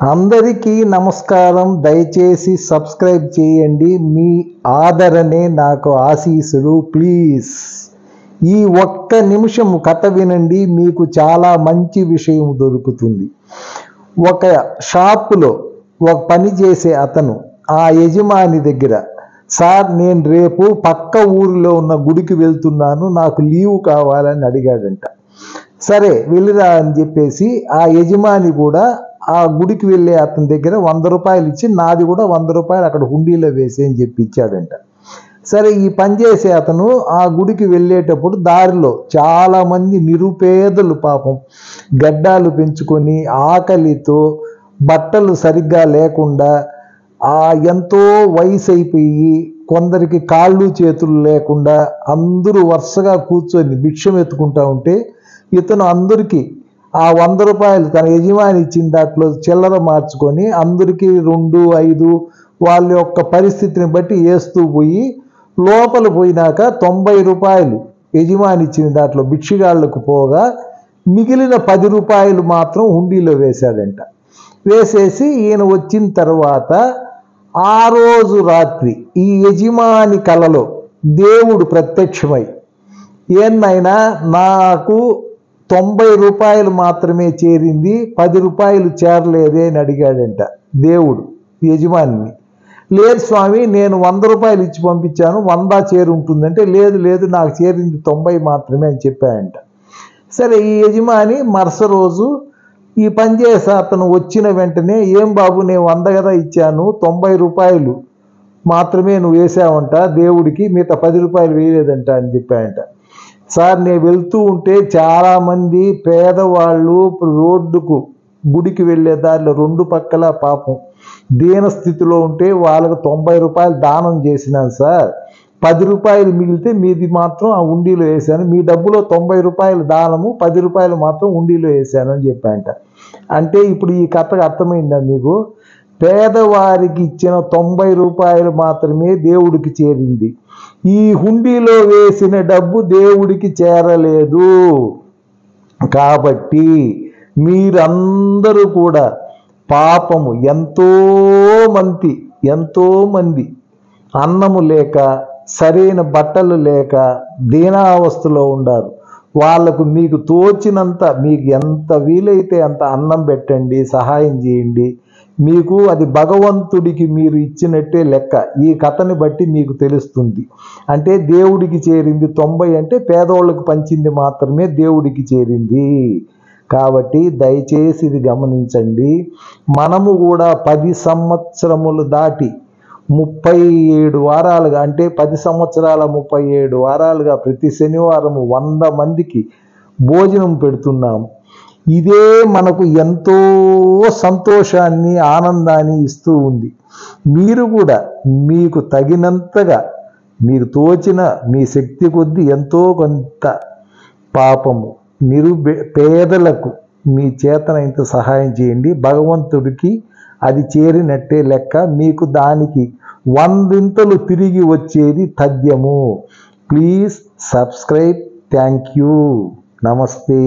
అందరికీ నమస్కారం. దయచేసి సబ్స్క్రైబ్ చేయండి. మీ ఆదరణే నాకు ఆశీస్సులు. ప్లీజ్ ఈ ఒక్క నిమిషం కథ వినండి, మీకు చాలా మంచి విషయం దొరుకుతుంది. ఒక షాపులో ఒక పని చేసే అతను ఆ యజమాని దగ్గర, సార్ నేను రేపు పక్క ఊరిలో ఉన్న గుడికి వెళ్తున్నాను, నాకు లీవ్ కావాలని అడిగాడంట. సరే వెళ్ళిరా అని చెప్పేసి ఆ యజమాని కూడా ఆ గుడికి వెళ్ళే అతని దగ్గర 100 రూపాయలు ఇచ్చి, నాది కూడా 100 రూపాయలు అక్కడ హుండీలో వేసి అని చెప్పి ఇచ్చాడంట. సరే ఈ పని చేసే అతను ఆ గుడికి వెళ్ళేటప్పుడు దారిలో చాలామంది నిరుపేదలు పాపం గడ్డాలు పెంచుకొని ఆకలితో బట్టలు సరిగ్గా లేకుండా ఎంతో వయసు అయిపోయి కొందరికి కాళ్ళు చేతులు లేకుండా అందరూ వరుసగా కూర్చొని భిక్షం ఎత్తుకుంటా ఉంటే ఇతను అందరికీ ఆ 100 రూపాయలు తన యజమాని ఇచ్చిన దాంట్లో చిల్లర మార్చుకొని అందరికీ 2, 5 వాళ్ళ యొక్క పరిస్థితిని బట్టి వేస్తూ పోయి లోపల పోయినాక 90 రూపాయలు యజమాని ఇచ్చిన దాంట్లో భిక్షగాళ్లకు పోగా మిగిలిన 10 రూపాయలు మాత్రం హుండీలో వేశాడంట. వేసేసి ఈయన వచ్చిన తర్వాత ఆ రోజు రాత్రి ఈ యజమాని కలలో దేవుడు ప్రత్యక్షమై, ఏన్నైనా నాకు 90 రూపాయలు మాత్రమే చేరింది, 10 రూపాయలు చేరలేదే అని అడిగాడంట దేవుడు యజమానిని. లేదు స్వామి, నేను 100 రూపాయలు ఇచ్చి పంపించాను, 100 చేరి ఉంటుందంటే, లేదు లేదు నాకు చేరింది 90 మాత్రమే అని చెప్పాడంట. సరే ఈ యజమాని మరుస రోజు ఈ పని చేసే అతను వచ్చిన వెంటనే, ఏం బాబు నేను 100 కదా ఇచ్చాను, 90 రూపాయలు మాత్రమే నువ్వు వేసావంట దేవుడికి, మిగతా 10 రూపాయలు వేయలేదంట అని చెప్పాడంట. సార్ నేను వెళ్తూ ఉంటే చాలామంది పేదవాళ్ళు రోడ్డుకు గుడికి వెళ్ళే దారిలో 2 పక్కల పాపం దీన స్థితిలో ఉంటే వాళ్ళకు 90 రూపాయలు దానం చేసినాను సార్, 10 రూపాయలు మిగిలితే మీది మాత్రం ఆ ఉండిలో వేశాను, మీ డబ్బులో 90 రూపాయలు దానము, 10 రూపాయలు మాత్రం ఉండిలో వేశాను అని చెప్పాయంట. అంటే ఇప్పుడు ఈ కథకు అర్థమైందా మీకు? పేదవారికి ఇచ్చిన 90 రూపాయలు మాత్రమే దేవుడికి చేరింది, ఈ హుండీలో వేసిన డబ్బు దేవుడికి చేరలేదు. కాబట్టి మీరందరూ కూడా పాపము ఎంతో మంది అన్నము లేక సరైన బట్టలు లేక దీనావస్థలో ఉండారు. వాళ్లకు మీకు తోచినంత, మీకు ఎంత వీలైతే అంత అన్నం పెట్టండి, సహాయం చేయండి. మీకు అది భగవంతుడికి మీరు ఇచ్చినట్టే లెక్క. ఈ కథని బట్టి మీకు తెలుస్తుంది. అంటే దేవుడికి చేరింది 90 అంటే పేదోళ్ళకు పంచింది మాత్రమే దేవుడికి చేరింది. కాబట్టి దయచేసి ఇది గమనించండి. మనము కూడా 10 సంవత్సరములు దాటి 37 వారాలుగా, అంటే 10 సంవత్సరాల 37 వారాలుగా ప్రతి శనివారము 100 మందికి భోజనం పెడుతున్నాము. ఇదే మనకు ఎంతో సంతోషాన్ని, ఆనందాన్ని ఇస్తూ ఉంది. మీరు కూడా మీకు తగినంతగా, మీకు తోచిన మీ శక్తి కొద్దీ ఎంతో కొంత పాపము పేదలకు మీ చేతనైనంత సహాయం చేయండి. భగవంతుడికి అది చేరినట్టే లెక్క. మీకు దానికి 100 తిరిగి వచ్చేది తథ్యము. Please subscribe. Thank you. నమస్తే.